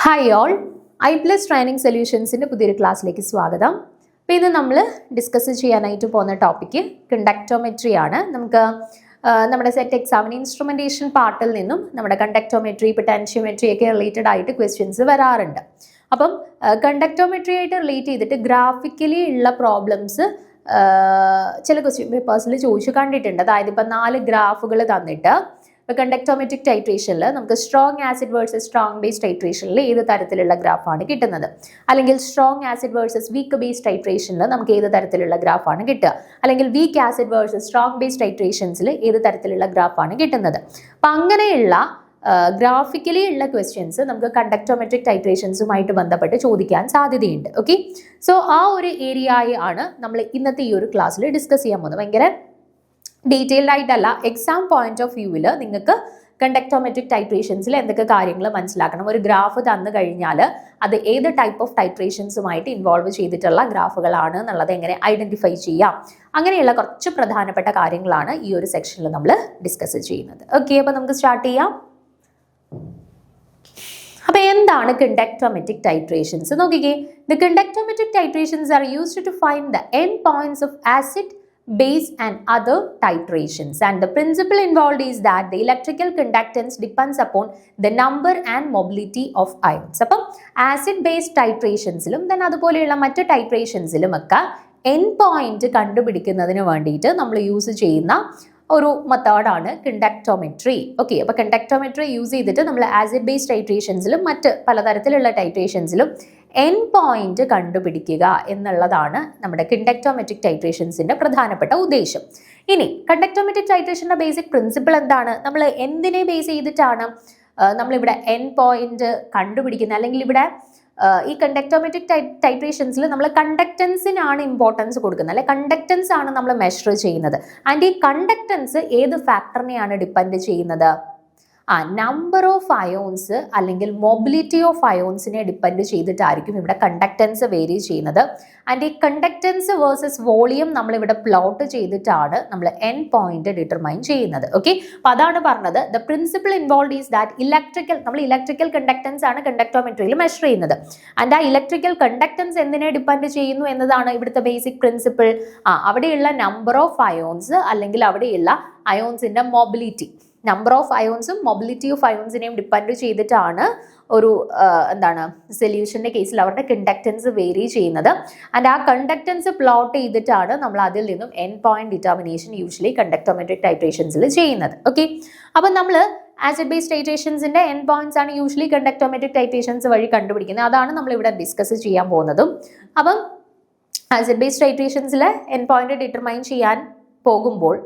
Hi all, I+ training സൊല്യൂഷൻസിൻ്റെ പുതിയൊരു ക്ലാസ്സിലേക്ക് സ്വാഗതം. അപ്പോൾ ഇന്ന് നമ്മൾ ഡിസ്കസ് ചെയ്യാനായിട്ട് പോകുന്ന ടോപ്പിക്ക് കണ്ടക്ടോമെട്രി ആണ്. നമുക്ക് നമ്മുടെ സെറ്റ് എക്സാമിന് ഇൻസ്ട്രുമെൻറ്റേഷൻ പാർട്ടിൽ നിന്നും നമ്മുടെ കണ്ടക്ടോമെട്രി, പൊട്ടൻഷ്യോമെട്രി ഒക്കെ റിലേറ്റഡ് ആയിട്ട് ക്വസ്റ്റ്യൻസ് വരാറുണ്ട്. അപ്പം കണ്ടക്ടോമെട്രി ആയിട്ട് റിലേറ്റ് ചെയ്തിട്ട് ഗ്രാഫിക്കലി ഉള്ള പ്രോബ്ലംസ് ചില ക്വസ്റ്റ്യൻ പേപ്പേഴ്സിൽ ചോദിച്ചു കണ്ടിട്ടുണ്ട്. അതായത് ഇപ്പം 4 ഗ്രാഫുകൾ തന്നിട്ട് കണ്ടക്ടോമെട്രിക് ടൈട്രേഷനിൽ നമുക്ക് strong acid versus strong base ടൈട്രേഷനിൽ ഏത് തരത്തിലുള്ള ഗ്രാഫാണ് കിട്ടുന്നത്, അല്ലെങ്കിൽ strong acid versus weak base ടൈട്രേഷനിൽ നമുക്ക് ഏത് തരത്തിലുള്ള ഗ്രാഫാണ് കിട്ടുക, അല്ലെങ്കിൽ weak acid versus strong base ടൈട്രേഷൻസിൽ ഏത് തരത്തിലുള്ള ഗ്രാഫാണ് കിട്ടുന്നത്. അപ്പം അങ്ങനെയുള്ള ഗ്രാഫിക്കലി ഉള്ള ക്വസ്റ്റ്യൻസ് നമുക്ക് കണ്ടക്ടോമെട്രിക് ടൈട്രേഷൻസുമായിട്ട് ബന്ധപ്പെട്ട് ചോദിക്കാൻ സാധ്യതയുണ്ട്. ഓക്കെ, സോ ആ ഒരു ഏരിയയെ ആണ് നമ്മൾ ഇന്നത്തെ ഈ ഒരു ക്ലാസ്സിൽ ഡിസ്കസ് ചെയ്യാൻ പോകുന്നത്. ഭയങ്കര ഡീറ്റെയിൽഡ് ആയിട്ടല്ല, എക്സാം പോയിന്റ് ഓഫ് വ്യൂവിൽ നിങ്ങൾക്ക് കണ്ടക്ടോമെട്രിക് ടൈട്രേഷൻസിൽ എന്തൊക്കെ കാര്യങ്ങൾ മനസ്സിലാക്കണം, ഒരു ഗ്രാഫ് തന്നു കഴിഞ്ഞാൽ അത് ഏത് ടൈപ്പ് ഓഫ് ടൈട്രേഷൻസുമായിട്ട് ഇൻവോൾവ് ചെയ്തിട്ടുള്ള ഗ്രാഫുകളാണ് എന്നുള്ളത് എങ്ങനെ ഐഡന്റിഫൈ ചെയ്യാം, അങ്ങനെയുള്ള കുറച്ച് പ്രധാനപ്പെട്ട കാര്യങ്ങളാണ് ഈ ഒരു സെക്ഷനിൽ നമ്മൾ ഡിസ്കസ് ചെയ്യുന്നത്. ഓക്കെ, അപ്പോൾ നമുക്ക് സ്റ്റാർട്ട് ചെയ്യാം. അപ്പോൾ എന്താണ് കണ്ടക്ടോമെട്രിക് ടൈട്രേഷൻസ് നോക്കിക്കേ. The conductometric titrations are used to find the end points of acid, base and other titrations, and the principle involved is that the electrical conductance depends upon the number and mobility of ions. അപ്പം acid base ടൈട്രേഷൻസിലും then അതുപോലെയുള്ള മറ്റ് ടൈട്രേഷൻസിലും ഒക്കെ end point കണ്ടുപിടിക്കുന്നതിന് വേണ്ടിയിട്ട് നമ്മൾ use ചെയ്യുന്ന ഒരു മെത്തേഡാണ് കണ്ടക്ടോമെട്രി. Okay, അപ്പോൾ കണ്ടക്ടോമെട്രി യൂസ് ചെയ്തിട്ട് നമ്മൾ ആസിഡ് ബേസ് ടൈട്രേഷൻസിലും മറ്റ് പലതരത്തിലുള്ള ടൈട്രേഷൻസിലും എൻഡ് പോയിന്റ് കണ്ടുപിടിക്കുക എന്നുള്ളതാണ് നമ്മുടെ കണ്ടക്ടോമെട്രിക് ടൈട്രേഷൻസിന്റെ പ്രധാനപ്പെട്ട ഉദ്ദേശം. ഇനി കണ്ടക്ടോമെട്രിക് ടൈട്രേഷന്റെ ബേസിക് പ്രിൻസിപ്പിൾ എന്താണ്, നമ്മൾ എന്തിനെ ബേസ് ചെയ്തിട്ടാണ് നമ്മളിവിടെ എൻഡ് പോയിന്റ് കണ്ടുപിടിക്കുന്നത്, അല്ലെങ്കിൽ ഇവിടെ ഈ കണ്ടക്ടോമെട്രിക് ടൈട്രേഷൻസിൽ നമ്മൾ കണ്ടക്ടൻസിനാണ് ഇമ്പോർട്ടൻസ് കൊടുക്കുന്നത്, അല്ലെ കണ്ടക്ടൻസ് ആണ് നമ്മൾ മെഷർ ചെയ്യുന്നത്. ആൻഡ് ഈ കണ്ടക്ടൻസ് ഏത് ഫാക്ടറിനെയാണ് ഡിപ്പെൻഡ് ചെയ്യുന്നത്, നമ്പർ ഓഫ് അയോൺസ് അല്ലെങ്കിൽ മൊബിലിറ്റി ഓഫ് അയോൺസിനെ ഡിപ്പെൻഡ് ചെയ്തിട്ടായിരിക്കും ഇവിടെ കണ്ടക്ടൻസ് വേരി ചെയ്യുന്നത്. ആൻഡ് ഈ കണ്ടക്ടൻസ് വേഴ്സസ് വോളിയം നമ്മളിവിടെ പ്ലോട്ട് ചെയ്തിട്ടാണ് നമ്മൾ എൻഡ് പോയിന്റ് ഡിറ്റർമൈൻ ചെയ്യുന്നത്. ഓക്കെ, അപ്പോൾ അതാണ് പറഞ്ഞത് the principle involve is that നമ്മൾ ഇലക്ട്രിക്കൽ കണ്ടക്ടൻസ് ആണ് കണ്ടക്ടോമെട്രിയിൽ മെഷർ ചെയ്യുന്നത്. ആൻഡ് ആ ഇലക്ട്രിക്കൽ കണ്ടക്ടൻസ് എന്തിനെ ഡിപ്പെൻഡ് ചെയ്യുന്നു എന്നതാണ് ഇവിടുത്തെ ബേസിക് പ്രിൻസിപ്പിൾ. അവിടെയുള്ള നമ്പർ ഓഫ് അയോൺസ് അല്ലെങ്കിൽ അവിടെയുള്ള അയോൺസിന്റെ mobility, number of അയോൺസും mobility of അയോൺസിനെയും ഡിപ്പെൻഡ് ചെയ്തിട്ടാണ് ഒരു സൊല്യൂഷന്റെ കേസിൽ അവരുടെ കണ്ടക്ടൻസ് വേരി ചെയ്യുന്നത്. ആൻഡ് ആ കണ്ടക്ടൻസ് പ്ലോട്ട് ചെയ്തിട്ടാണ് നമ്മൾ അതിൽ നിന്നും end point determination usually conductometric ടൈട്രേഷൻസിൽ ചെയ്യുന്നത്. ഓക്കെ, അപ്പം നമ്മൾ ആസിഡ് ബേസ് ടൈട്രേഷൻസിന്റെ എൻഡ് പോയിന്റ്സ് ആണ് യൂഷ്വലി കണ്ടക്ടോമെട്രിക് ടൈട്രേഷൻസ് വഴി കണ്ടുപിടിക്കുന്നത്. അതാണ് നമ്മൾ ഇവിടെ ഡിസ്കസ് ചെയ്യാൻ പോകുന്നതും. അപ്പം ആസിഡ് ബേസ് ടൈട്രേഷൻസിലെ എൻഡ് പോയിന്റ് ഡിറ്റർമൈൻ ചെയ്യാൻ പോകുമ്പോൾ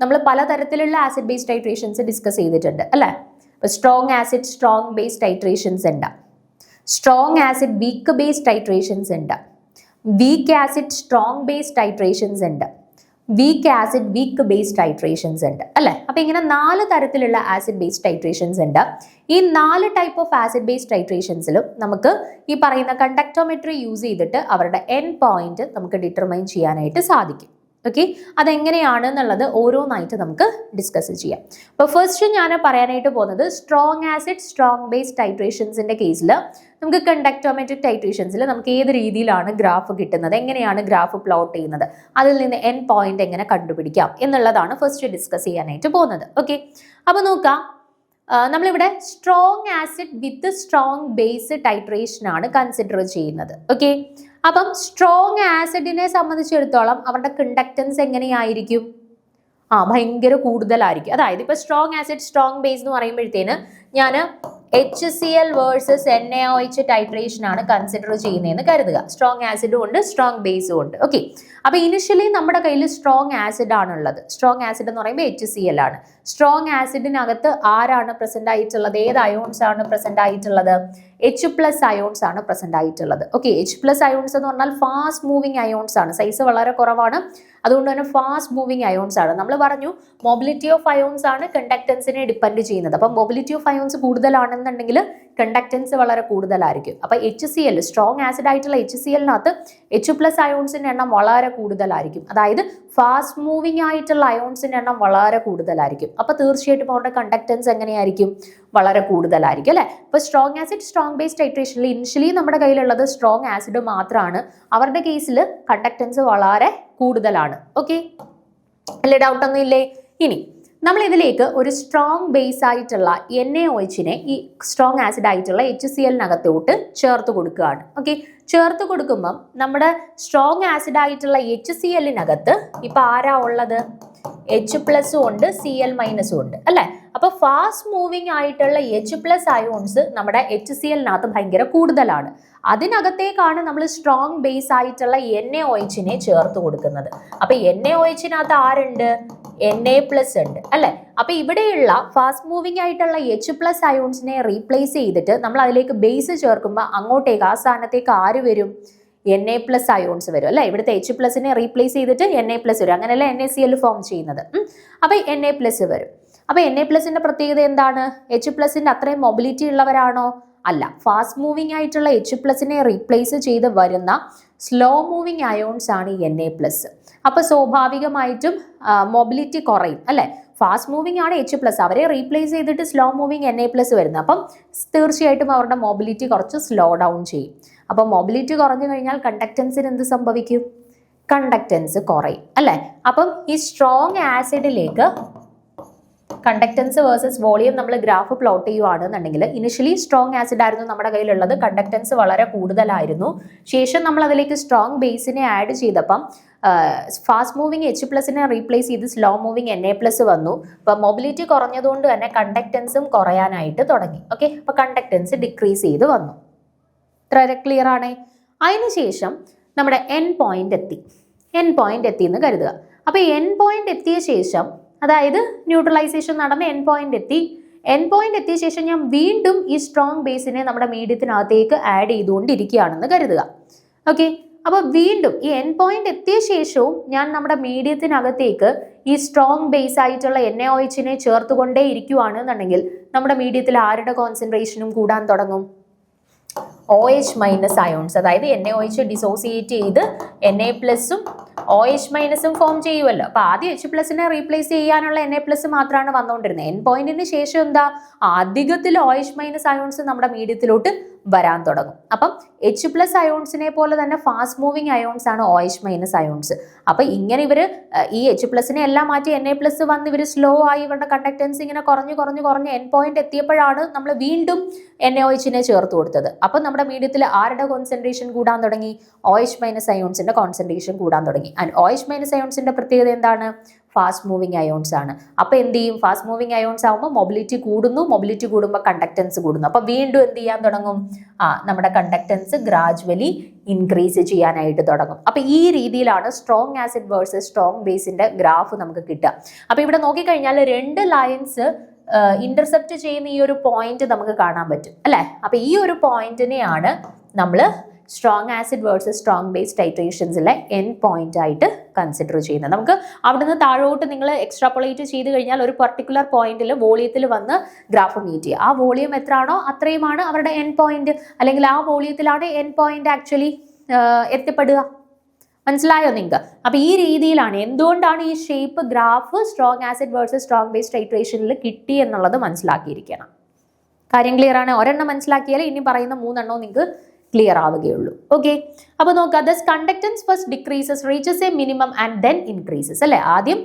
നമ്മൾ പലതരത്തിലുള്ള ആസിഡ് ബേസ് ടൈട്രേഷൻസ് ഡിസ്കസ് ചെയ്തിട്ടുണ്ട്, അല്ലേ? ഇപ്പോൾ strong acid strong base titrations ഉണ്ട്, strong acid weak base titrations ഉണ്ട്, weak acid strong base titrations ഉണ്ട്, weak acid weak base titrations ഉണ്ട്, അല്ലേ? അപ്പോൾ ഇങ്ങനെ 4 തരത്തിലുള്ള ആസിഡ് ബേസ് ടൈട്രേഷൻസ് ഉണ്ട്. ഈ 4 ടൈപ്പ് ഓഫ് ആസിഡ് ബേസ് ടൈട്രേഷൻസിലും നമുക്ക് ഈ പറയുന്ന കണ്ടക്ടോമെട്രി യൂസ് ചെയ്തിട്ട് അവരുടെ എൻഡ് പോയിന്റ് നമുക്ക് ഡിറ്റർമൈൻ ചെയ്യാനായിട്ട് സാധിക്കും. ഓക്കെ, അതെങ്ങനെയാണ് എന്നുള്ളത് ഓരോന്നായിട്ട് നമുക്ക് ഡിസ്കസ് ചെയ്യാം. അപ്പോൾ ഫസ്റ്റ് ഞാൻ പറയാനായിട്ട് പോകുന്നത് സ്ട്രോങ് ആസിഡ് സ്ട്രോങ് ബേസ് ടൈട്രേഷൻസിന്റെ കേസിൽ നമുക്ക് കണ്ടക്ടോമെട്രിക് ടൈട്രേഷൻസിൽ നമുക്ക് ഏത് രീതിയിലാണ് ഗ്രാഫ് കിട്ടുന്നത്, എങ്ങനെയാണ് ഗ്രാഫ് പ്ലോട്ട് ചെയ്യുന്നത്, അതിൽ നിന്ന് എൻഡ് പോയിന്റ് എങ്ങനെ കണ്ടുപിടിക്കാം എന്നുള്ളതാണ് ഫസ്റ്റ് ഡിസ്കസ് ചെയ്യാനായിട്ട് പോകുന്നത്. ഓക്കെ, അപ്പോൾ നോക്കാം, നമ്മളിവിടെ സ്ട്രോങ് ആസിഡ് വിത്ത് സ്ട്രോങ് ബേസ് ടൈട്രേഷൻ ആണ് കൺസിഡർ ചെയ്യുന്നത്. ഓക്കെ, അപ്പം സ്ട്രോങ് ആസിഡിനെ സംബന്ധിച്ചിടത്തോളം അവരുടെ കണ്ടക്ടൻസ് എങ്ങനെയായിരിക്കും, ഭയങ്കര കൂടുതലായിരിക്കും. അതായത് ഇപ്പൊ സ്ട്രോങ് ആസിഡ് സ്ട്രോങ് ബേസ് എന്ന് പറയുമ്പോഴത്തേന് ഞാൻ HCl വേഴ്സസ് NaOH ടൈട്രേഷൻ ആണ് കൺസിഡർ ചെയ്യുന്നതെന്ന് കരുതുക. സ്ട്രോങ് ആസിഡും ഉണ്ട് സ്ട്രോങ് ബേസും ഉണ്ട്. ഓക്കെ, അപ്പൊ ഇനിഷ്യലി നമ്മുടെ കയ്യിൽ സ്ട്രോങ് ആസിഡ് ആണുള്ളത്. സ്ട്രോങ് ആസിഡ് എന്ന് പറയുമ്പോൾ HCl ആണ്. സ്ട്രോങ് ആസിഡിനകത്ത് ആരാണ് പ്രസന്റ് ആയിട്ടുള്ളത്, ഏത് അയോൺസ് ആണ് പ്രസന്റ് ആയിട്ടുള്ളത്, H+ അയോൺസ് ആണ് പ്രസന്റ് ആയിട്ടുള്ളത്. ഓക്കെ, H+ അയോൺസ് എന്ന് പറഞ്ഞാൽ ഫാസ്റ്റ് മൂവിങ് അയോൺസ് ആണ്, സൈസ് വളരെ കുറവാണ്, അതുകൊണ്ട് തന്നെ ഫാസ്റ്റ് മൂവിങ് അയോൺസ് ആണ്. നമ്മൾ പറഞ്ഞു മൊബിലിറ്റി ഓഫ് അയോൺസ് ആണ് കണ്ടക്ടൻസിനെ ഡിപ്പെൻഡ് ചെയ്യുന്നത്. അപ്പം മൊബിലിറ്റി ഓഫ് അയോൺസ് കൂടുതലാണെന്നുണ്ടെങ്കിൽ കണ്ടക്ടൻസ് വളരെ കൂടുതലായിരിക്കും. അപ്പോൾ HCl സ്ട്രോങ് ആസിഡ് ആയിട്ടുള്ള HClനകത്ത് H+ അയോൺസിന്റെ എണ്ണം വളരെ കൂടുതലായിരിക്കും. അതായത് ഫാസ്റ്റ് മൂവിങ് ആയിട്ടുള്ള അയോൺസിന്റെ എണ്ണം വളരെ കൂടുതലായിരിക്കും. അപ്പോൾ തീർച്ചയായിട്ടും അവരുടെ കണ്ടക്ടൻസ് എങ്ങനെയായിരിക്കും? വളരെ കൂടുതലായിരിക്കും അല്ലേ? അപ്പോൾ സ്ട്രോങ് ആസിഡ് സ്ട്രോങ് ബേസ് ടൈട്രേഷനിൽ ഇനിഷ്യലി നമ്മുടെ കയ്യിലുള്ളത് സ്ട്രോങ് ആസിഡ് മാത്രമാണ്. അവരുടെ കേസിൽ കണ്ടക്ടൻസ് വളരെ കൂടുതലാണ്. ഓക്കെ, അല്ലേ? ഡൗട്ട് ഒന്നും ഇല്ലേ? ഇനി നമ്മൾ ഇതിലേക്ക് ഒരു സ്ട്രോങ് ബേസ് ആയിട്ടുള്ള NaOHനെ ഈ സ്ട്രോങ് ആസിഡ് ആയിട്ടുള്ള HClനകത്തോട്ട് ചേർത്ത് കൊടുക്കുകയാണ്. ഓക്കെ, ചേർത്ത് കൊടുക്കുമ്പം നമ്മുടെ സ്ട്രോങ് ആസിഡ് ആയിട്ടുള്ള HClനകത്ത് ഇപ്പൊ ആരാ ഉള്ളത്? H+ ഉണ്ട്, Cl- ഉണ്ട് അല്ലെ? അപ്പൊ ഫാസ്റ്റ് മൂവിങ് ആയിട്ടുള്ള H+ അയോൺസ് നമ്മുടെ HClനകത്ത് ഭയങ്കര കൂടുതലാണ്. അതിനകത്തേക്കാണ് നമ്മൾ സ്ട്രോങ് ബേസ് ആയിട്ടുള്ള NaOHനെ ചേർത്ത് കൊടുക്കുന്നത്. അപ്പൊ NaOHനകത്ത് ആരുണ്ട്? Na+ ഉണ്ട് അല്ലെ? അപ്പൊ ഇവിടെയുള്ള ഫാസ്റ്റ് മൂവിങ് ആയിട്ടുള്ള H+ അയോൺസിനെ റീപ്ലേസ് ചെയ്തിട്ട് നമ്മൾ അതിലേക്ക് ബേസ് ചേർക്കുമ്പോൾ അങ്ങോട്ടേക്ക് ആ സ്ഥാനത്തേക്ക് ആര് വരും? Na+ അയോൺസ് വരും അല്ലെ? ഇവിടുത്തെ H+നെ റീപ്ലേസ് ചെയ്തിട്ട് Na+ വരും. അങ്ങനെയല്ല NaCl ഫോം ചെയ്യുന്നത്. അപ്പൊ Na+ വരും. അപ്പൊ Na+ന്റെ പ്രത്യേകത എന്താണ്? H+ന്റെ അത്രയും മൊബിലിറ്റി ഉള്ളവരാണോ? അല്ല. ഫാസ്റ്റ് മൂവിങ് ആയിട്ടുള്ള H+നെ റീപ്ലേസ് ചെയ്ത് വരുന്ന സ്ലോ മൂവിങ് അയോൺസ് ആണ് Na+. അപ്പൊ സ്വാഭാവികമായിട്ടും മൊബിലിറ്റി കുറയും അല്ലെ? ഫാസ്റ്റ് മൂവിങ് ആണ് H+, അവരെ റീപ്ലേസ് ചെയ്തിട്ട് സ്ലോ മൂവിങ് Na+ വരുന്നത്. അപ്പം തീർച്ചയായിട്ടും അവരുടെ മൊബിലിറ്റി കുറച്ച് സ്ലോ ഡൗൺ ചെയ്യും. അപ്പൊ മൊബിലിറ്റി കുറഞ്ഞു കഴിഞ്ഞാൽ കണ്ടക്ടൻസിന് എന്ത് സംഭവിക്കും? കണ്ടക്ടൻസ് കുറയും അല്ലെ? അപ്പം ഈ സ്ട്രോങ് ആസിഡിലേക്ക് കണ്ടക്ടൻസ് വേഴ്സസ് വോളിയം നമ്മൾ ഗ്രാഫ് പ്ലോട്ട് ചെയ്യുവാണെന്നുണ്ടെങ്കിൽ ഇനിഷ്യലി സ്ട്രോങ് ആസിഡ് ആയിരുന്നു നമ്മുടെ കയ്യിലുള്ളത്, കണ്ടക്ടൻസ് വളരെ കൂടുതലായിരുന്നു. ശേഷം നമ്മൾ അതിലേക്ക് സ്ട്രോങ് ബേസിനെ ആഡ് ചെയ്തപ്പം ഫാസ്റ്റ് മൂവിങ് H+നെ റീപ്ലേസ് ചെയ്ത് സ്ലോ മൂവിങ് Na+ വന്നു. അപ്പൊ മൊബിലിറ്റി കുറഞ്ഞതുകൊണ്ട് തന്നെ കണ്ടക്ടൻസും കുറയാനായിട്ട് തുടങ്ങി. ഓക്കെ, അപ്പൊ കണ്ടക്ടൻസ് ഡിക്രീസ് ചെയ്ത് വന്നു. ഇത്ര ക്ലിയർ ആണ്? അതിനുശേഷം നമ്മുടെ എൻ പോയിന്റ് എത്തി എന്ന് കരുതുക. അപ്പൊ എൻ പോയിന്റ് എത്തിയ ശേഷം, അതായത് ന്യൂട്രലൈസേഷൻ നടന്ന് എൻ പോയിന്റ് എത്തിയ ശേഷം ഞാൻ വീണ്ടും ഈ സ്ട്രോങ് ബേസിനെ നമ്മുടെ മീഡിയത്തിനകത്തേക്ക് ആഡ് ചെയ്തുകൊണ്ടിരിക്കുകയാണെന്ന് കരുതുക. ഓക്കെ, അപ്പൊ വീണ്ടും ഈ എൻ പോയിന്റ് എത്തിയ ശേഷവും ഞാൻ നമ്മുടെ മീഡിയത്തിനകത്തേക്ക് ഈ സ്ട്രോങ് ബേസ് ആയിട്ടുള്ള NaOHനെ ചേർത്തുകൊണ്ടേ ഇരിക്കുകയാണെന്നുണ്ടെങ്കിൽ നമ്മുടെ മീഡിയത്തിൽ ആരുടെ കോൺസെൻട്രേഷനും കൂടാൻ തുടങ്ങും? OH- ions. അതായത് NaOH ഡിസോസിയേറ്റ് ചെയ്ത് Na+ഉം OH- ഫോം ചെയ്യുമല്ലോ. അപ്പൊ ആദ്യം H+നെ റീപ്ലേസ് ചെയ്യാനുള്ള Na+ മാത്രമാണ് വന്നുകൊണ്ടിരുന്നത്. എൻ പോയിന്റിന് ശേഷം എന്താ? അധികത്തിൽ OH- അയോൺസ് നമ്മുടെ മീഡിയത്തിലോട്ട് വരാൻ തുടങ്ങും. അപ്പം H+ അയോൺസിനെ പോലെ തന്നെ ഫാസ്റ്റ് മൂവിങ് അയോൺസ് ആണ് OH- അയോൺസ്. അപ്പൊ ഇങ്ങനെ ഇവര് ഈ H+നെ എല്ലാം മാറ്റി Na+ വന്ന് ഇവര് സ്ലോ ആയി ഇവരുടെ കണ്ടക്ടൻസ് ഇങ്ങനെ കുറഞ്ഞ് എൻ പോയിന്റ് എത്തിയപ്പോഴാണ് നമ്മൾ വീണ്ടും NaOHനെ ചേർത്ത് കൊടുത്തത്. അപ്പൊ നമ്മുടെ മീഡിയത്തിൽ ആരുടെ കോൺസെൻട്രേഷൻ കൂടാൻ തുടങ്ങി? OH- അയോൺസിന്റെ കോൺസെൻട്രേഷൻ കൂടാൻ തുടങ്ങി. ആൻഡ് OH- അയോൺസിന്റെ പ്രത്യേകത എന്താണ്? ഫാസ്റ്റ് മൂവിങ് അയോൺസ് ആണ്. അപ്പൊ എന്ത് ചെയ്യും? ഫാസ്റ്റ് മൂവിങ് അയോൺസ് ആകുമ്പോൾ മൊബിലിറ്റി കൂടുന്നു, മൊബിലിറ്റി കൂടുമ്പോൾ കണ്ടക്ടൻസ് കൂടുന്നു. അപ്പൊ വീണ്ടും എന്ത് ചെയ്യാൻ തുടങ്ങും? നമ്മുടെ കണ്ടക്ടൻസ് ഗ്രാജുവലി ഇൻക്രീസ് ചെയ്യാനായിട്ട് തുടങ്ങും. അപ്പൊ ഈ രീതിയിലാണ് സ്ട്രോങ് ആസിഡ് വേഴ്സസ് സ്ട്രോങ് ബേസിന്റെ ഗ്രാഫ് നമുക്ക് കിട്ടുക. അപ്പൊ ഇവിടെ നോക്കിക്കഴിഞ്ഞാൽ രണ്ട് ലൈൻസ് ഇന്റർസെപ്റ്റ് ചെയ്യുന്ന ഈ ഒരു പോയിന്റ് നമുക്ക് കാണാൻ പറ്റും അല്ലെ? അപ്പൊ ഈ ഒരു പോയിന്റിനെയാണ് നമ്മൾ strong acid versus strong base ടൈട്രേഷൻസിലെ എൻ പോയിന്റ് ആയിട്ട് കൺസിഡർ ചെയ്യുന്നത്. നമുക്ക് അവിടുന്ന് താഴോട്ട് നിങ്ങൾ എക്സ്ട്രാപ്പൊളേറ്റ് ചെയ്ത് കഴിഞ്ഞാൽ ഒരു പർട്ടിക്കുലർ പോയിന്റിൽ വോളിയത്തിൽ വന്ന് ഗ്രാഫ് മീറ്റ് ചെയ്യുക. ആ വോളിയം എത്രയാണോ അത്രയുമാണ് അവരുടെ എൻ പോയിന്റ്, അല്ലെങ്കിൽ ആ വോളിയത്തിലാണ് എൻ പോയിന്റ് ആക്ച്വലി എത്തിപ്പെടുക. മനസ്സിലായോ നിങ്ങൾക്ക്? അപ്പൊ ഈ രീതിയിലാണ് എന്തുകൊണ്ടാണ് ഈ shape graph strong acid versus strong base ടൈട്രേഷനിൽ കിട്ടി എന്നുള്ളത് മനസ്സിലാക്കിയിരിക്കണം. കാര്യം ക്ലിയർ ആണ്? ഒരെണ്ണം മനസ്സിലാക്കിയാൽ ഇനി പറയുന്ന മൂന്നെണ്ണവും നിങ്ങൾക്ക് ക്ലിയർ ആവുകയുള്ളൂ. ഓക്കെ, അപ്പൊ നോക്കുക. Thus conductance first decreases reaches a minimum and then increases അല്ലെ? ആദ്യം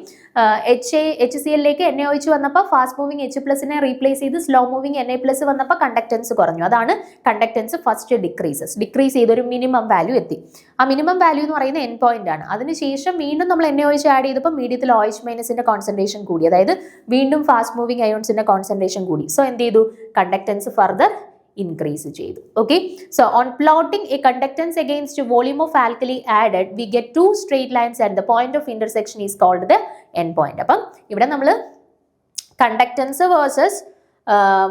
HClലേക്ക് NaOH വന്നപ്പോൾ ഫാസ്റ്റ് മൂവിങ് H+നെ റീപ്ലേസ് ചെയ്ത് സ്ലോ മൂവിങ് Na+ വന്നപ്പോൾ കണ്ടക്ടൻസ് കുറഞ്ഞു. അതാണ് കണ്ടക്ടൻസ് ഫസ്റ്റ് ഡിക്രീസ് ചെയ്ത് ഒരു മിനിമം വാല്യൂ എത്തി. ആ മിനിമം വാല്യൂ എന്ന് പറയുന്നത് എൻ പോയിന്റ് ആണ്. അതിനുശേഷം വീണ്ടും നമ്മൾ NaOH ആഡ് ചെയ്തപ്പോൾ മീഡിയത്തിൽ OH- കോൺസെൻട്രേഷൻ കൂടി, അതായത് വീണ്ടും ഫാസ്റ്റ് മൂവിങ് അയോൺസിന്റെ കോൺസെൻട്രേഷൻ കൂടി. സോ എന്ത് ചെയ്തു? കണ്ടക്ടൻസ് ഫർദർ increase ചെയ്തു. Okay, so on plotting a conductance against volume of alkali added, we get two straight lines and the point of intersection is called the end point. അപ്പം ഇവിടെ നമ്മൾ conductance versus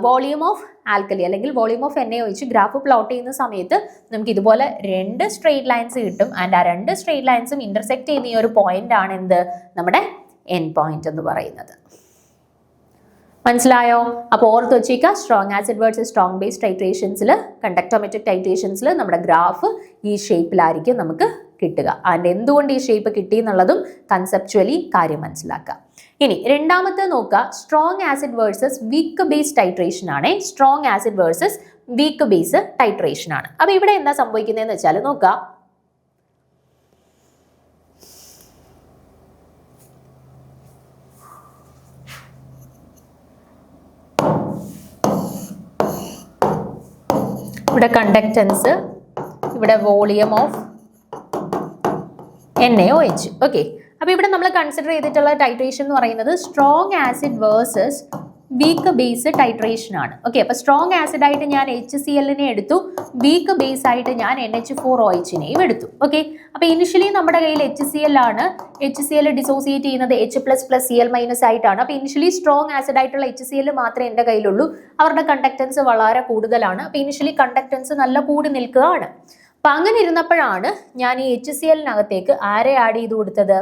volume of alkali അല്ലെങ്കിൽ volume of NaOH graph plot ചെയ്യുന്ന സമയത്ത് നമുക്ക് ഇതുപോലെ രണ്ട് straight lines കിട്ടും. ആൻഡ് ആ രണ്ട് സ്ട്രെയിറ്റ് ലൈൻസും ഇന്റർസെക്ട് ചെയ്യുന്ന ഈ ഒരു പോയിന്റ് ആണ് എന്ത്? നമ്മുടെ എൻ പോയിന്റ് എന്ന് പറയുന്നത്. മനസ്സിലായോ? അപ്പോൾ ഓർത്ത് വെച്ചേക്കുക, strong acid versus strong base ടൈട്രേഷൻസിൽ, കണ്ടക്ടോമെട്രിക് ടൈട്രേഷൻസിൽ നമ്മുടെ ഗ്രാഫ് ഈ ഷേപ്പിലായിരിക്കും നമുക്ക് കിട്ടുക. ആൻഡ് എന്തുകൊണ്ട് ഈ ഷേപ്പ് കിട്ടി എന്നുള്ളതും കൺസെപ്ച്വലി കാര്യം മനസ്സിലാക്കുക. ഇനി രണ്ടാമത്തെ നോക്കുക, strong acid versus weak base titration ആണ്. Strong acid versus weak base titration ആണ്. അപ്പൊ ഇവിടെ എന്താ സംഭവിക്കുന്നതെന്ന് വെച്ചാൽ നോക്കുക, ഇവിടെ കണ്ടക്ടൻസ്, ഇവിടെ വോളിയം ഓഫ് NaOH. ഓക്കെ, അപ്പോൾ ഇവിടെ നമ്മൾ കൺസിഡർ ചെയ്തിട്ടുള്ള ടൈട്രേഷൻ എന്ന് പറയുന്നത് strong acid versus weak base titration ആണ്. ഓക്കെ, അപ്പോൾ സ്ട്രോങ് ആസിഡ് ആയിട്ട് ഞാൻ HCl-നെ എടുത്തു, വീക്ക് ബേസ് ആയിട്ട് ഞാൻ NH4OH-നെയും എടുത്തു. ഓക്കെ, അപ്പോൾ ഇനിഷ്യലി നമ്മുടെ കയ്യിൽ HCl ആണ്. HCl ഡിസോസിയേറ്റ് ചെയ്യുന്നത് H++Cl- ആയിട്ടാണ്. അപ്പോൾ ഇനിഷ്യലി സ്ട്രോങ് ആസിഡ് ആയിട്ടുള്ള HCl മാത്രമേ എൻ്റെ കയ്യിലുള്ളൂ. അവരുടെ കണ്ടക്ടൻസ് വളരെ കൂടുതലാണ്. അപ്പോൾ ഇനിഷ്യലി കണ്ടക്ടൻസ് നല്ല കൂടി നിൽക്കുകയാണ്. അപ്പം അങ്ങനെ ഇരുന്നപ്പോഴാണ് ഞാൻ ഈ HCl-നകത്തേക്ക് ആരെ ആഡ് ചെയ്ത് കൊടുത്തത്?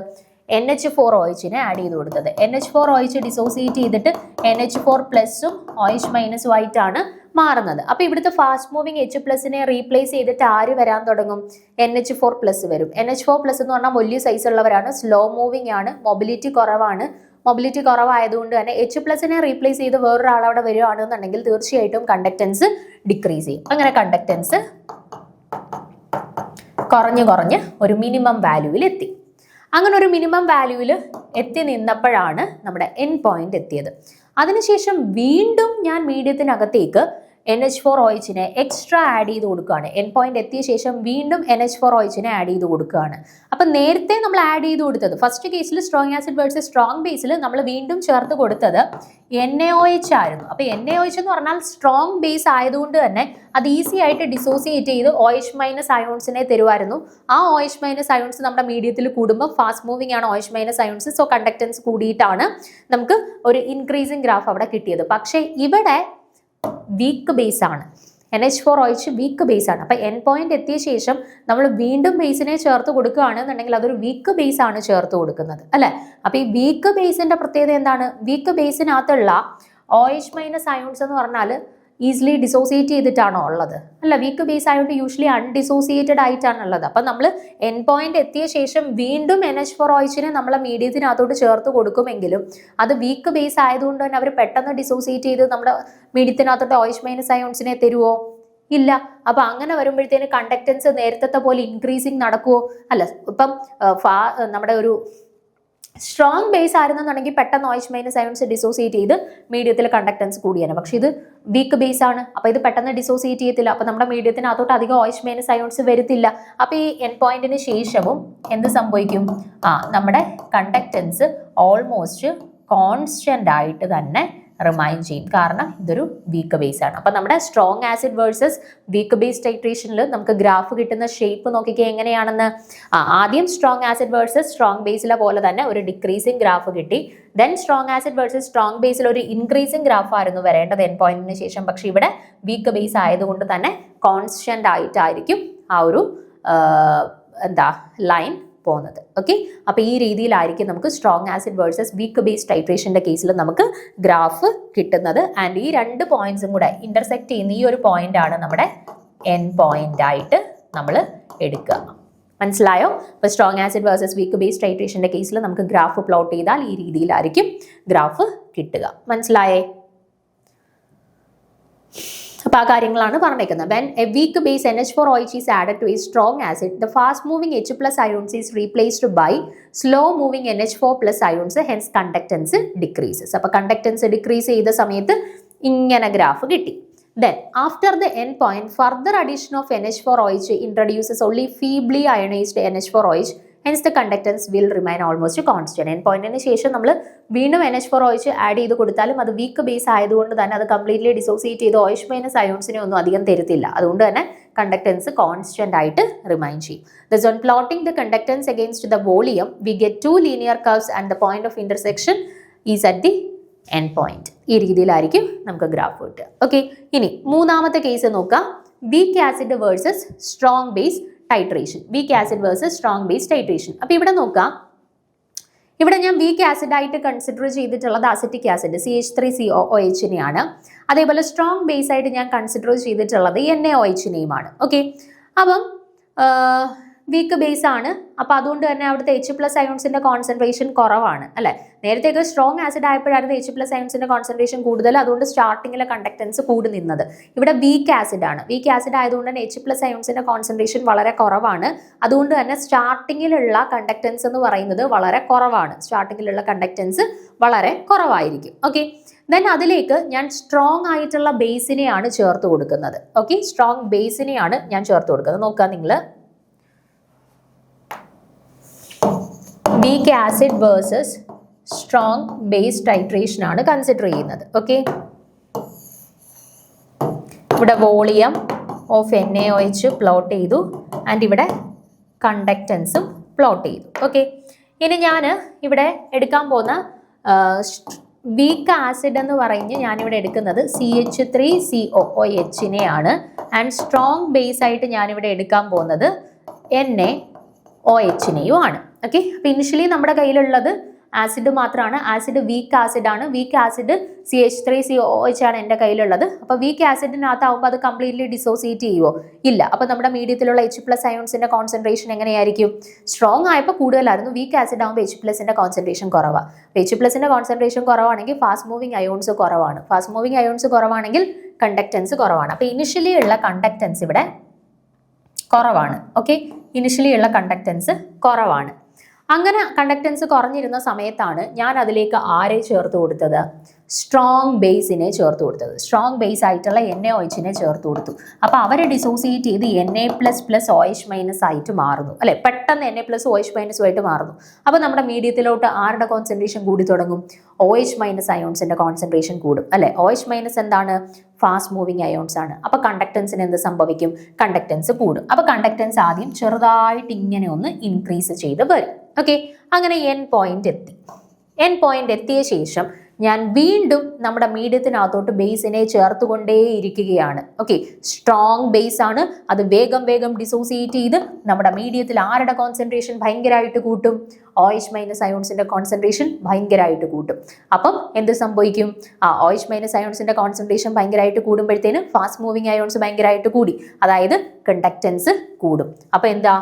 NH4OH-നെ ആഡ് ചെയ്ത് കൊടുത്തത്. NH4OH ഡിസോസിയേറ്റ് ചെയ്തിട്ട് NH4+ഉം OH- ആയിട്ടാണ് മാറുന്നത്. അപ്പോൾ ഇവിടുത്തെ ഫാസ്റ്റ് മൂവിങ് H+നെ റീപ്ലേസ് ചെയ്തിട്ട് ആര് വരാൻ തുടങ്ങും? NH4+ വരും. NH4+ എന്ന് പറഞ്ഞാൽ വലിയ സൈസ് ഉള്ളവരാണ്, സ്ലോ മൂവിങ് ആണ്, മൊബിലിറ്റി കുറവാണ്. മൊബിലിറ്റി കുറവായതുകൊണ്ട് തന്നെ H+നെ റീപ്ലേസ് ചെയ്ത് വേറൊരാളവിടെ വരികയാണെന്നുണ്ടെങ്കിൽ തീർച്ചയായിട്ടും കണ്ടക്ടൻസ് ഡിക്രീസ് ചെയ്യും. അങ്ങനെ കണ്ടക്ടൻസ് കുറഞ്ഞ് ഒരു മിനിമം വാല്യൂവിൽ എത്തി. അങ്ങനെ ഒരു മിനിമം വാല്യൂവിൽ എത്തി നിന്നപ്പോഴാണ് നമ്മുടെ എൻ പോയിന്റ് എത്തിയത്. അതിനുശേഷം വീണ്ടും ഞാൻ മീഡിയത്തിനകത്തേക്ക് NH4OH-നെ എക്സ്ട്രാ ആഡ് ചെയ്ത് കൊടുക്കുകയാണ്. എൻ പോയിന്റ് എത്തിയ ശേഷം വീണ്ടും NH4OH-നെ ആഡ് ചെയ്ത് കൊടുക്കുകയാണ്. അപ്പം നേരത്തെ നമ്മൾ ആഡ് ചെയ്ത് കൊടുത്തത് ഫസ്റ്റ് കേസിൽ സ്ട്രോങ് ആസിഡ് വേഴ്സസ് സ്ട്രോങ് ബേസിൽ നമ്മൾ വീണ്ടും ചേർത്ത് കൊടുത്തത് NaOH ആയിരുന്നു. അപ്പോൾ NaOH എന്ന് പറഞ്ഞാൽ സ്ട്രോങ് ബേസ് ആയതുകൊണ്ട് തന്നെ അത് ഈസി ആയിട്ട് ഡിസോസിയേറ്റ് ചെയ്ത് OH- അയോൺസിനെ തരുമായിരുന്നു. ആ OH- അയോൺസ് നമ്മുടെ മീഡിയത്തിൽ കൂടുമ്പോൾ ഫാസ്റ്റ് മൂവിങ് ആണ് OH- അയോൺസ്. സോ കണ്ടക്ടൻസ് കൂടിയിട്ടാണ് നമുക്ക് ഒരു ഇൻക്രീസിങ് ഗ്രാഫ് അവിടെ കിട്ടിയത്. പക്ഷേ ഇവിടെ വീക്ക് ബേസ് ആണ്, NH4OH വീക്ക് ബേസ് ആണ്. അപ്പം എൻ പോയിന്റ് എത്തിയ ശേഷം നമ്മൾ വീണ്ടും ബേസിനെ ചേർത്ത് കൊടുക്കുകയാണെന്നുണ്ടെങ്കിൽ അതൊരു വീക്ക് ബേസ് ആണ് ചേർത്ത് കൊടുക്കുന്നത്, അല്ലേ? അപ്പം ഈ വീക്ക് ബേസിന്റെ പ്രത്യേകത എന്താണ്? വീക്ക് ബേസിനകത്തുള്ള OH- അയോൺസ് എന്ന് പറഞ്ഞാൽ ഈസിലി ഡിസോസിയേറ്റ് ചെയ്തിട്ടാണോ ഉള്ളത്? അല്ല, വീക്ക് ബേസ് ആയതുകൊണ്ട് യൂഷ്വലി അൺഡിസോസിയേറ്റഡ് ആയിട്ടാണ് ഉള്ളത്. അപ്പം നമ്മൾ എൻ പോയിന്റ് എത്തിയ ശേഷം വീണ്ടും NH4OH-നെ നമ്മളെ മീഡിയത്തിനകത്തോട്ട് ചേർത്ത് കൊടുക്കുമെങ്കിലും അത് വീക്ക് ബേസ് ആയതുകൊണ്ട് തന്നെ അവർ പെട്ടെന്ന് ഡിസോസിയേറ്റ് ചെയ്ത് നമ്മുടെ മീഡിയത്തിനകത്തോട്ട് OH- അയോൺസിനെ തരുമോ? ഇല്ല. അപ്പൊ അങ്ങനെ വരുമ്പോഴത്തേന് കണ്ടക്ടൻസ് നേരത്തെ പോലെ ഇൻക്രീസിങ് നടക്കുമോ? അല്ല. ഇപ്പം നമ്മുടെ ഒരു സ്ട്രോങ് ബേസ് ആയിരുന്നെന്നുണ്ടെങ്കിൽ പെട്ടെന്ന് OH- അയോൺസ് ഡിസോസിയേറ്റ് ചെയ്ത് മീഡിയത്തിൽ കണ്ടക്ടൻസ് കൂടിയാണ്. പക്ഷെ ഇത് വീക്ക് ബേസ് ആണ്. അപ്പോൾ ഇത് പെട്ടെന്ന് ഡിസോസിയേറ്റ് ചെയ്യത്തില്ല. അപ്പോൾ നമ്മുടെ മീഡിയത്തിനകത്തോട്ട് അധികം OH- അയോൺസ് വരത്തില്ല. അപ്പോൾ ഈ എൻ പോയിന്റിന് ശേഷവും എന്ത് സംഭവിക്കും? നമ്മുടെ കണ്ടക്ടൻസ് ഓൾമോസ്റ്റ് കോൺസ്റ്റന്റ് ആയിട്ട് തന്നെ റിമൈൻ ചെയ്യും. കാരണം ഇതൊരു വീക്ക് ബേസ് ആണ്. അപ്പം നമ്മുടെ strong acid versus weak base ടൈട്രേഷനിൽ നമുക്ക് ഗ്രാഫ് കിട്ടുന്ന ഷേപ്പ് നോക്കിക്കേ എങ്ങനെയാണെന്ന്. ആദ്യം സ്ട്രോങ് ആസിഡ് വേഴ്സസ് സ്ട്രോങ് ബേസിലെ പോലെ തന്നെ ഒരു ഡിക്രീസിങ് ഗ്രാഫ് കിട്ടി. Then strong acid versus strong ബേസിൽ ഒരു ഇൻക്രീസിങ് ഗ്രാഫ് ആയിരുന്നു വരേണ്ടത് എൻ പോയിന്റിന് ശേഷം. പക്ഷെ ഇവിടെ വീക്ക് ബേസ് ആയതുകൊണ്ട് തന്നെ കോൺസ്റ്റന്റ് ആയിട്ടായിരിക്കും ആ ഒരു ലൈൻ പോകുന്നത്. ഓക്കെ, അപ്പോൾ ഈ രീതിയിലായിരിക്കും നമുക്ക് strong acid versus weak base ടൈട്രേഷൻ്റെ കേസിൽ നമുക്ക് ഗ്രാഫ് കിട്ടുന്നത്. ആൻഡ് ഈ രണ്ട് പോയിന്റ്സും കൂടെ ഇന്റർസെക്ട് ചെയ്യുന്ന ഈ ഒരു പോയിന്റ് ആണ് നമ്മുടെ എൻ പോയിന്റ് ആയിട്ട് നമ്മൾ എടുക്കുക. മനസ്സിലായോ? അപ്പോൾ strong acid versus weak base ടൈട്രേഷൻ്റെ കേസിൽ നമുക്ക് ഗ്രാഫ് പ്ലോട്ട് ചെയ്താൽ ഈ രീതിയിലായിരിക്കും ഗ്രാഫ് കിട്ടുക. മനസ്സിലായേ? അപ്പോൾ ആ കാര്യങ്ങളാണ് പറഞ്ഞേക്കുന്നത്. When A weak base NH4OH is added to a strong acid, the fast moving H+ ions is replaced by slow moving NH4+ ions, hence conductance decreases. അപ്പോൾ കണ്ടക്ടൻസ് ഡിക്രീസ് ചെയ്ത സമയത്ത് ഇങ്ങനെ ഗ്രാഫ് കിട്ടി. Then after the end point, further addition of NH4OH introduces only feebly ionized NH4OH, hence the conductance will remain almost constant. N പോയിന്റിന് ശേഷം നമ്മൾ വീണ്ടും NH4OH add ചെയ്ത് കൊടുത്താലും അത് വീക്ക് ബേസ് ആയതുകൊണ്ട് തന്നെ അത് കംപ്ലീറ്റ്ലി ഡിസോസിയേറ്റ് ചെയ്ത് OH- അയോൺസിനെ ഒന്നും അധികം തരത്തില്ല. അതുകൊണ്ട് തന്നെ കണ്ടക്ടൻസ് കോൺസ്റ്റന്റ് ആയിട്ട് റിമൈൻ ചെയ്യും. Thus when plotting the conductance against the volume, we get two linear curves and the point of intersection is at the end point. ഈ രീതിയിലായിരിക്കും നമുക്ക് ഗ്രാഫ് കിട്ടുക. ഓക്കെ, ഇനി മൂന്നാമത്തെ കേസ് നോക്കാം. Week acid versus strong base titration. Week acid versus strong base titration. അപ്പോൾ ഇവിടെ നോക്കാം, ഇവിടെ ഞാൻ വീക്ക് ആസിഡ് ആയിട്ട് കൺസിഡർ ചെയ്തിട്ടുള്ളത് അസറ്റിക് ആസിഡ് CH3COOH അതേപോലെ സ്ട്രോങ് ബേസ് ആയിട്ട് ഞാൻ കൺസിഡർ ചെയ്തിട്ടുള്ളത് NaOH ഓക്കെ. അപ്പം വീക്ക് ബേസ് ആണ്, അപ്പോൾ അതുകൊണ്ട് തന്നെ അവിടുത്തെ H+ അയോൺസിന്റെ കോൺസെൻട്രേഷൻ കുറവാണ് അല്ലെ. നേരത്തെയൊക്കെ സ്ട്രോങ് ആസിഡ് ആയപ്പോഴായിരുന്നു H+ അയോൺസിന്റെ കോൺസെൻട്രേഷൻ കൂടുതൽ, അതുകൊണ്ട് സ്റ്റാർട്ടിങ്ങിലെ കണ്ടക്ടൻസ് കൂടി നിന്നത്. ഇവിടെ വീക്ക് ആസിഡ് ആണ്, വീക്ക് ആസിഡ് ആയതുകൊണ്ട് തന്നെ H+ അയോൺസിന്റെ കോൺസെൻട്രേഷൻ വളരെ കുറവാണ്. അതുകൊണ്ട് തന്നെ സ്റ്റാർട്ടിങ്ങിലുള്ള കണ്ടക്ടൻസ് എന്ന് പറയുന്നത് വളരെ കുറവാണ്, സ്റ്റാർട്ടിങ്ങിലുള്ള കണ്ടക്ടൻസ് വളരെ കുറവായിരിക്കും. ഓക്കെ, ദെൻ അതിലേക്ക് ഞാൻ സ്ട്രോങ് ആയിട്ടുള്ള ബേസിനെയാണ് ചേർത്ത് കൊടുക്കുന്നത്. ഓക്കെ, സ്ട്രോങ് ബേസിനെയാണ് ഞാൻ ചേർത്ത് കൊടുക്കുന്നത്. നോക്കുക നിങ്ങൾ, week acid versus strong base titration ആണ് കൺസിഡർ ചെയ്യുന്നത്. ഓക്കെ, ഇവിടെ വോളിയം ഓഫ് NaOH പ്ലോട്ട് ചെയ്തു ആൻഡ് ഇവിടെ കണ്ടക്റ്റൻസും പ്ലോട്ട് ചെയ്തു. ഓക്കെ, ഇനി ഞാൻ ഇവിടെ എടുക്കാൻ പോകുന്ന വീക്ക് ആസിഡ് എന്ന് പറഞ്ഞ് ഞാനിവിടെ എടുക്കുന്നത് CH3COOH ആൻഡ് സ്ട്രോങ് ബേസ് ആയിട്ട് ഞാനിവിടെ എടുക്കാൻ പോകുന്നത് NaOH ആണ്. ഓക്കെ, അപ്പോൾ ഇനിഷ്യലി നമ്മുടെ കയ്യിലുള്ളത് ആസിഡ് മാത്രമാണ്. ആസിഡ് വീക്ക് ആസിഡ് ആണ്, വീക്ക് ആസിഡ് CH3COOH ആണ് എൻ്റെ കയ്യിലുള്ളത്. അപ്പോൾ വീക്ക് ആസിഡിനകത്താവുമ്പോൾ അത് കംപ്ലീറ്റ്ലി ഡിസോസിയേറ്റ് ചെയ്യുമോ? ഇല്ല. അപ്പോൾ നമ്മുടെ മീഡിയത്തിലുള്ള H+ അയോൺസിന്റെ കോൺസെൻട്രേഷൻ എങ്ങനെയായിരിക്കും? സ്ട്രോങ് ആയപ്പോൾ കൂടുതലായിരുന്നു, വീക്ക് ആസിഡ് ആകുമ്പോൾ H+ന്റെ കോൺസെൻട്രേഷൻ കുറവാണ്. H+ന്റെ കോൺസെൻട്രേഷൻ കുറവാണെങ്കിൽ ഫാസ്റ്റ് മൂവിങ് അയോൺസ് കുറവാണ്, ഫാസ്റ്റ് മൂവിങ് അയോൺസ് കുറവാണെങ്കിൽ കണ്ടക്ടൻസ് കുറവാണ്. അപ്പോൾ ഇനിഷ്യലി ഉള്ള കണ്ടക്ടൻസ് ഇവിടെ കുറവാണ്. ഓക്കെ, ഇനിഷ്യലി ഉള്ള കണ്ടക്ടൻസ് കുറവാണ്. അങ്ങനെ കണ്ടക്ടൻസ് കുറഞ്ഞിരുന്ന സമയത്താണ് ഞാൻ അതിലേക്ക് ആരെ ചേർത്ത് കൊടുത്തത്? സ്ട്രോങ് ബേസിനെ ചേർത്ത് കൊടുത്തത്. സ്ട്രോങ് ബേസ് ആയിട്ടുള്ള NaOH ചേർത്ത് കൊടുത്തു. അപ്പോൾ അവരെ ഡിസോസിയേറ്റ് ചെയ്ത് Na++OH- ആയിട്ട് മാറുന്നു അല്ലെ. പെട്ടെന്ന് Na+OH- ആയിട്ട് മാറുന്നു. അപ്പോൾ നമ്മുടെ മീഡിയത്തിലോട്ട് ആരുടെ കോൺസെൻട്രേഷൻ കൂടി തുടങ്ങും? OH- അയോൺസിന്റെ കോൺസെൻട്രേഷൻ കൂടും അല്ലെ. OH- എന്താണ്? ഫാസ്റ്റ് മൂവിങ് അയോൺസ് ആണ്. അപ്പോൾ കണ്ടക്ടൻസിന് എന്ത് സംഭവിക്കും? കണ്ടക്ടൻസ് കൂടും. അപ്പോൾ കണ്ടക്ടൻസ് ആദ്യം ചെറുതായിട്ട് ഇങ്ങനെ ഒന്ന് ഇൻക്രീസ് ചെയ്ത് വരും. ഓക്കെ, അങ്ങനെ N പോയിന്റ് എത്തി. N പോയിന്റ് എത്തിയ ശേഷം ഞാൻ വീണ്ടും നമ്മുടെ മീഡിയത്തിനകത്തോട്ട് ബേസിനെ ചേർത്തുകൊണ്ടേയിരിക്കുകയാണ്. ഓക്കെ, സ്ട്രോങ് ബേസ് ആണ്, അത് വേഗം വേഗം ഡിസോസിയേറ്റ് ചെയ്ത് നമ്മുടെ മീഡിയത്തിൽ ആരുടെ കോൺസെൻട്രേഷൻ ഭയങ്കരമായിട്ട് കൂട്ടും? OH- അയോൺസിന്റെ കോൺസെൻട്രേഷൻ ഭയങ്കരമായിട്ട് കൂട്ടും. അപ്പം എന്ത് സംഭവിക്കും? OH- അയോൺസിന്റെ കോൺസെൻട്രേഷൻ ഭയങ്കരമായിട്ട് കൂടുമ്പോഴത്തേന് ഫാസ്റ്റ് മൂവിങ് അയോൺസ് ഭയങ്കരമായിട്ട് കൂടി, അതായത് കണ്ടക്ടൻസ് കൂടും. അപ്പോൾ എന്താ?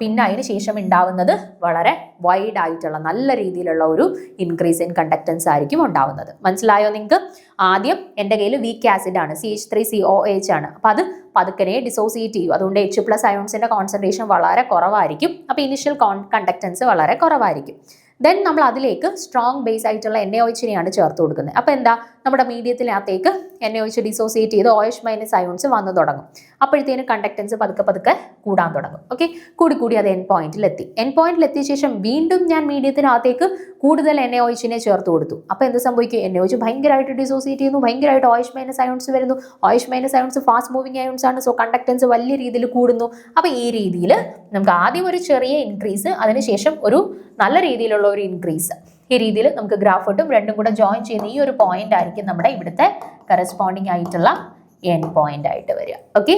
പിന്നെ അതിന് ശേഷം ഉണ്ടാവുന്നത് വളരെ വൈഡ് ആയിട്ടുള്ള നല്ല രീതിയിലുള്ള ഒരു ഇൻക്രീസ് ഇൻ കണ്ടക്ടൻസ് ആയിരിക്കും ഉണ്ടാവുന്നത്. മനസ്സിലായോ നിങ്ങൾക്ക്? ആദ്യം എൻ്റെ കയ്യിൽ വീക്ക് ആസിഡ് ആണ്, CH3COOH ആണ്. അപ്പോൾ അത് പതുക്കനെ ഡിസോസിയേറ്റ് ചെയ്യും. അതുകൊണ്ട് H+ അയോൺസിന്റെ കോൺസെൻട്രേഷൻ വളരെ കുറവായിരിക്കും. അപ്പോൾ ഇനിഷ്യൽ കണ്ടക്ടൻസ് വളരെ കുറവായിരിക്കും. ദെൻ നമ്മൾ അതിലേക്ക് സ്ട്രോങ് ബേസ് ആയിട്ടുള്ള NaOH ചേർത്ത് കൊടുക്കുന്നത്. അപ്പോൾ എന്താ? നമ്മുടെ മീഡിയത്തിനകത്തേക്ക് NaOH ഡിസോസിയേറ്റ് ചെയ്ത് OH- അയോൺസ് വന്നു തുടങ്ങും. അപ്പോഴത്തേന് കണ്ടക്ടൻസ് പതുക്കെ പതുക്കെ കൂടാൻ തുടങ്ങും. ഓക്കെ, കൂടി അത് N പോയിന്റിലെത്തി. N പോയിന്റിലെത്തിയ ശേഷം വീണ്ടും ഞാൻ മീഡിയത്തിനകത്തേക്ക് കൂടുതൽ NaOH ചേർത്ത് കൊടുത്തു. അപ്പോൾ എന്ത് സംഭവിക്കും? NaOH ഭയങ്കരമായിട്ട് ഡിസോസിയേറ്റ് ചെയ്യുന്നു, ഭയങ്കരമായിട്ട് OH- അയോൺസ് വരുന്നു. OH- ions fast moving ions ആണ്, സോ കണ്ടക്ടൻസ് വലിയ രീതിയിൽ കൂടുന്നു. അപ്പോൾ ഈ രീതിയിൽ നമുക്ക് ആദ്യം ഒരു ചെറിയ ഇൻക്രീസ്, അതിനുശേഷം ഒരു നല്ല രീതിയിലുള്ള ഒരു ഇൻക്രീസ്, ഈ രീതിയിൽ നമുക്ക് ഗ്രാഫ് കിട്ടും. രണ്ടും കൂടെ ജോയിൻ ചെയ്യുന്ന ഈ ഒരു പോയിന്റ് ആയിരിക്കും നമ്മുടെ ഇവിടുത്തെ കറസ്പോണ്ടിങ് ആയിട്ടുള്ള N പോയിന്റ് ആയിട്ട് വരിക. ഓക്കെ,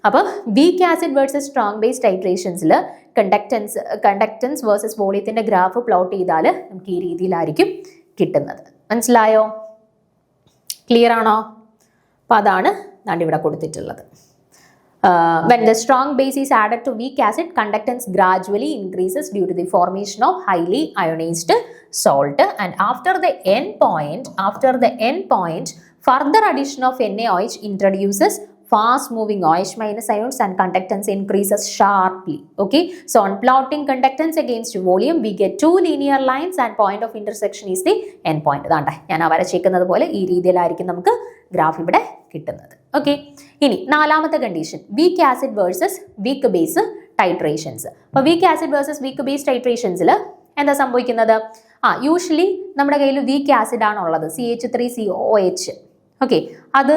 അപ്പോൾ weak acid versus strong base ടൈട്രേഷൻസിൽ കണ്ടക്ടൻസ് വേഴ്സസ് വോളിയത്തിന്റെ ഗ്രാഫ് പ്ലോട്ട് ചെയ്താൽ നമുക്ക് ഈ രീതിയിലായിരിക്കും കിട്ടുന്നത്. മനസ്സിലായോ? ക്ലിയർ ആണോ? അപ്പോൾ അതാണ് ഇവിടെ കൊടുത്തിട്ടുള്ളത്. When the strong base is added to weak acid, conductance gradually increases due to the formation of highly ionized salt, and after the N point, further addition of NaOH introduces fast moving OH- ions and conductance increases sharply. Okay, so on plotting conductance against volume, we get two linear lines and point of intersection is the N point. അതാണ്ട് ഞാൻ വരച്ചേക്കുന്നത് പോലെ ഈ രീതിയിലായിരിക്കും നമുക്ക് graph ഇവിടെ കിട്ടുന്നത്. Okay, ഇനി നാലാമത്തെ condition, weak acid versus weak base titrations. അപ്പോൾ weak acid versus weak base ടൈട്രേഷൻസിൽ എന്താ സംഭവിക്കുന്നത്? യൂഷ്വലി നമ്മുടെ കയ്യിൽ വീക്ക് ആസിഡ് ആണുള്ളത്, CH3COOH. ഓക്കെ, അത്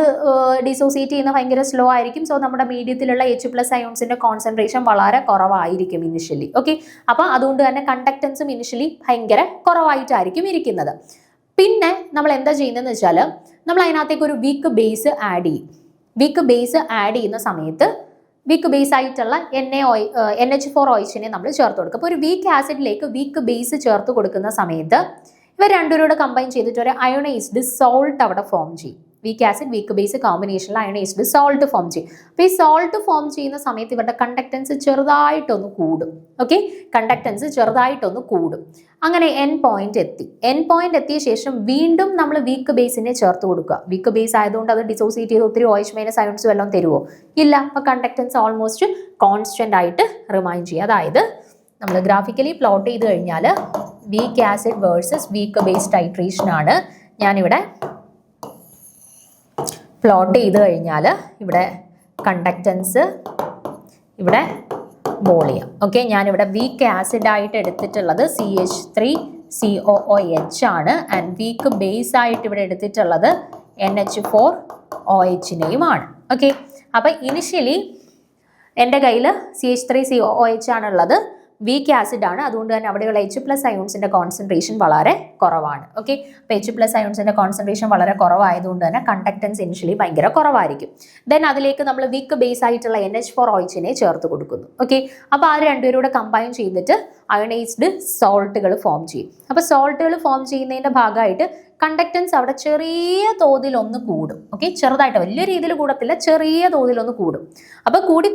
ഡിസോസിയേറ്റ് ചെയ്യുന്ന ഭയങ്കര സ്ലോ ആയിരിക്കും. സോ നമ്മുടെ മീഡിയത്തിലുള്ള H+ അയോൺസിന്റെ കോൺസെൻട്രേഷൻ വളരെ കുറവായിരിക്കും ഇനിഷ്യലി. ഓക്കെ, അപ്പോൾ അതുകൊണ്ട് തന്നെ കണ്ടക്ടൻസും ഇനിഷ്യലി ഭയങ്കര കുറവായിട്ടായിരിക്കും ഇരിക്കുന്നത്. പിന്നെ നമ്മൾ എന്താ ചെയ്യുന്നതെന്ന് വെച്ചാൽ നമ്മൾ അതിനകത്തേക്ക് ഒരു വീക്ക് ബേസ് ആഡ് ചെയ്യും. വീക്ക് ബേസ് ആഡ് ചെയ്യുന്ന സമയത്ത് വീക്ക് ബേസ് ആയിട്ടുള്ള NH4OH നമ്മൾ ചേർത്ത് കൊടുക്കുക. അപ്പോൾ ഒരു വീക്ക് ആസിഡിലേക്ക് വീക്ക് ബേസ് ചേർത്ത് കൊടുക്കുന്ന സമയത്ത് ഇവർ രണ്ടുപേരോട് കമ്പൈൻ ചെയ്തിട്ട് ഒരു അയോണൈസ്ഡ് സോൾട്ട് അവിടെ ഫോം ചെയ്യും. വീക്ക് ആസിഡ് വീക്ക് ബേസ് കോമ്പിനേഷനിൽ അയോണൈസ്ഡ് സോൾട്ട് ഫോം ചെയ്യും. അപ്പോൾ ഈ സോൾട്ട് ഫോം ചെയ്യുന്ന സമയത്ത് ഇവരുടെ കണ്ടക്ടൻസ് ചെറുതായിട്ടൊന്ന് കൂടും. ഓക്കെ, കണ്ടക്ടൻസ് ചെറുതായിട്ടൊന്ന് കൂടും. അങ്ങനെ എൻ പോയിന്റ് എത്തിയ ശേഷം വീണ്ടും നമ്മൾ വീക്ക് ബേസിനെ ചേർത്ത് കൊടുക്കുക. വീക്ക് ബേസ് ആയതുകൊണ്ട് അത് ഡിസോസിയേറ്റ് ചെയ്ത് ഒത്തിരി OH- അയോൺസ് വല്ലതും തരുമോ? ഇല്ല. അപ്പോൾ കണ്ടക്ടൻസ് ഓൾമോസ്റ്റ് കോൺസ്റ്റന്റ് ആയിട്ട് റിമൈൻ ചെയ്യുക. അതായത് നമ്മൾ ഗ്രാഫിക്കലി പ്ലോട്ട് ചെയ്ത് കഴിഞ്ഞാൽ week acid versus weak base titration ആണ് ഞാനിവിടെ പ്ലോട്ട് ചെയ്ത് കഴിഞ്ഞാൽ ഇവിടെ കണ്ടക്റ്റൻസ്, ഇവിടെ വോളിയം. ഓക്കെ, ഞാനിവിടെ വീക്ക് ആസിഡ് ആയിട്ട് എടുത്തിട്ടുള്ളത് CH3COOH ആണ്. ആൻഡ് വീക്ക് ബേസ് ആയിട്ട് ഇവിടെ എടുത്തിട്ടുള്ളത് NH4OH-നെയുമാണ്. ഓക്കെ, അപ്പം ഇനിഷ്യലി എൻ്റെ കയ്യിൽ CH3COOH ആണുള്ളത്, വീക്ക് ആസിഡ് ആണ്. അതുകൊണ്ട് തന്നെ അവിടെയുള്ള H+ അയോൺസിന്റെ കോൺസെൻട്രേഷൻ വളരെ കുറവാണ്. ഓക്കെ, അപ്പോൾ H+ അയോൺസിന്റെ കോൺസെൻട്രേഷൻ വളരെ കുറവായതുകൊണ്ട് തന്നെ കണ്ടക്ടൻസ് ഇനിഷ്യലി ഭയങ്കര കുറവായിരിക്കും. ദെൻ അതിലേക്ക് നമ്മൾ വീക്ക് ബേസ് ആയിട്ടുള്ള NH4OH-നെ ചേർത്ത് കൊടുക്കുന്നു. ഓക്കെ, അപ്പോൾ ആ രണ്ടുപേരൂടെ കമ്പൈൻ ചെയ്തിട്ട് അയണൈസ്ഡ് സോൾട്ടുകൾ ഫോം ചെയ്യും. അപ്പോൾ സോൾട്ടുകൾ ഫോം ചെയ്യുന്നതിന്റെ ഭാഗമായിട്ട് കണ്ടക്ടൻസ് അവിടെ ചെറിയ തോതിൽ ഒന്ന് കൂടും. ഓക്കെ, ചെറുതായിട്ട്, വലിയ രീതിയിൽ കൂടത്തില്ല, ചെറിയ തോതിൽ ഒന്ന് കൂടും. അപ്പോൾ കൂടി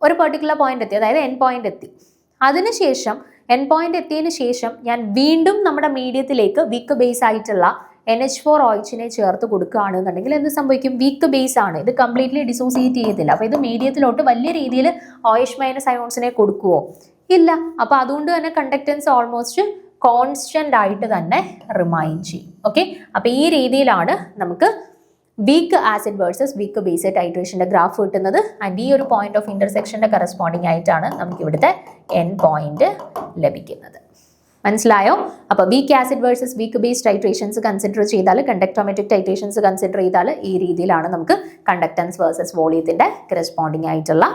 ഒരു പെർട്ടിക്കുലർ പോയിന്റ് എത്തി, അതായത് എൻ പോയിന്റ് എത്തി. അതിനുശേഷം എൻ പോയിന്റ് എത്തിയതിനു ശേഷം ഞാൻ വീണ്ടും നമ്മുടെ മീഡിയത്തിലേക്ക് വീക്ക് ബേസ് ആയിട്ടുള്ള NH4OH-നെ ചേർത്ത് കൊടുക്കുകയാണെന്നുണ്ടെങ്കിൽ എന്ത് സംഭവിക്കും? വീക്ക് ബേസ് ആണ്, ഇത് കംപ്ലീറ്റ്ലി ഡിസോസിയേറ്റ് ചെയ്യത്തില്ല. അപ്പോൾ ഇത് മീഡിയത്തിലോട്ട് വലിയ രീതിയിൽ OH- അയോൺസിനെ കൊടുക്കുവോ? ഇല്ല. അപ്പോൾ അതുകൊണ്ട് തന്നെ കണ്ടക്ടൻസ് ഓൾമോസ്റ്റ് കോൺസ്റ്റന്റ് ആയിട്ട് തന്നെ റിമൈൻ ചെയ്യും. ഓക്കെ, അപ്പോൾ ഈ രീതിയിലാണ് നമുക്ക് weak acid versus weak base ടൈട്രേഷന്റെ ഗ്രാഫ് കിട്ടുന്നത്. ആൻഡ് ഈ ഒരു പോയിന്റ് ഓഫ് ഇന്റർസെക്ഷന്റെ കറസ്പോണ്ടിങ് ആയിട്ടാണ് നമുക്ക് ഇവിടുത്തെ എൻ പോയിന്റ് ലഭിക്കുന്നത്. മനസ്സിലായോ? അപ്പോൾ weak acid versus weak base titrations consider ചെയ്താൽ, കണ്ടക്ടോമെട്രിക് ടൈട്രേഷൻസ് കൺസിഡർ ചെയ്താൽ ഈ രീതിയിലാണ് നമുക്ക് കണ്ടക്ടൻസ് വേഴ്സസ് വോളിയത്തിന്റെ കറസ്പോണ്ടിങ് ആയിട്ടുള്ള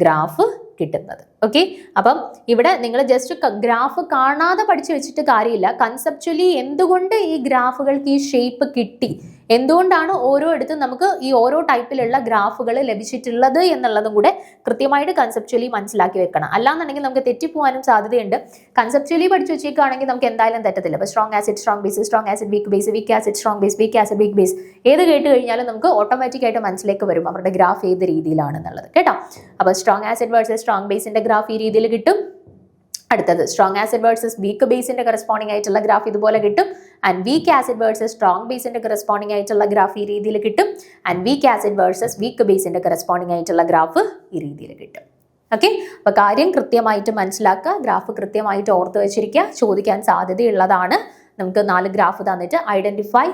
ഗ്രാഫ് കിട്ടുന്നത്. ഓക്കെ, അപ്പം ഇവിടെ നിങ്ങൾ ജസ്റ്റ് ഗ്രാഫ് കാണാതെ പഠിച്ചു വെച്ചിട്ട് കാര്യമില്ല. കൺസെപ്ച്വലി എന്തുകൊണ്ട് ഈ ഗ്രാഫുകൾക്ക് ഈ ഷേപ്പ് കിട്ടി, എന്തുകൊണ്ടാണ് ഓരോ ഇടത്തും നമുക്ക് ഈ ഓരോ ടൈപ്പിലുള്ള ഗ്രാഫുകൾ ലഭിച്ചിട്ടുള്ളത് എന്നുള്ളതും കൂടെ കൃത്യമായിട്ട് കൺസെപ്ച്വലി മനസ്സിലാക്കി വെക്കണം. അല്ലാന്നുണ്ടെങ്കിൽ നമുക്ക് തെറ്റിപ്പോവാനും സാധ്യതയുണ്ട്. കൺസെപ്ച്വലി പഠിച്ചു വെച്ചേക്കുകയാണെങ്കിൽ നമുക്ക് എന്തായാലും തെറ്റത്തില്ല. ഇപ്പോൾ strong acid strong base, strong acid weak base, week acid strong base, week acid weak base, ഏത് കേട്ട് കഴിഞ്ഞാലും നമുക്ക് ഓട്ടോമാറ്റിക് ആയിട്ട് മനസ്സിലേക്ക് വരും അവരുടെ ഗ്രാഫ് ഏത് രീതിയിലാണെന്നുള്ളത്. കേട്ടോ? അപ്പോൾ സ്ട്രോങ് ആസിഡ് വേഴ്സസ് സ്ട്രോങ് ബേസിന്റെ ഗ്രാഫ് ഈ രീതിയിൽ കിട്ടും. അടുത്തത് സ്ട്രോങ് ആസിഡ് വേഴ്സസ് വീക്ക് ബേസിന്റെ കറസ്പോണ്ടിങ് ആയിട്ടുള്ള ഗ്രാഫ് ഇതുപോലെ കിട്ടും. And weak acid versus strong ബേസിന്റെ കറസ്പോണ്ടിങ് ആയിട്ടുള്ള ഗ്രാഫ് ഈ രീതിയിൽ കിട്ടും. And weak acid versus weak ബേസിന്റെ കറസ്പോണ്ടിങ് ആയിട്ടുള്ള ഗ്രാഫ് ഈ രീതിയിൽ കിട്ടും. ഓക്കെ, അപ്പോൾ കാര്യം കൃത്യമായിട്ട് മനസ്സിലാക്കുക, ഗ്രാഫ് കൃത്യമായിട്ട് ഓർത്ത് വെച്ചിരിക്കുക, ചോദിക്കാൻ സാധ്യതയുള്ളതാണ്. നമുക്ക് 4 ഗ്രാഫ് തന്നിട്ട് identify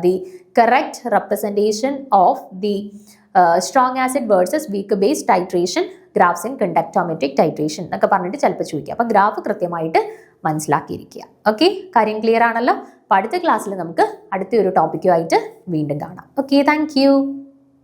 the correct representation of the strong acid versus weak base titration graphs in conductometric titration എന്നൊക്കെ പറഞ്ഞിട്ട് ചിലപ്പോൾ ചോദിക്കുക. അപ്പം ഗ്രാഫ് കൃത്യമായിട്ട് മനസ്സിലാക്കിയിരിക്കുക. ഓക്കെ, കാര്യം ക്ലിയർ ആണല്ലോ? അപ്പോൾ അടുത്ത ക്ലാസ്സിൽ നമുക്ക് അടുത്തൊരു ടോപ്പിക്കുമായിട്ട് വീണ്ടും കാണാം. Okay, thank you.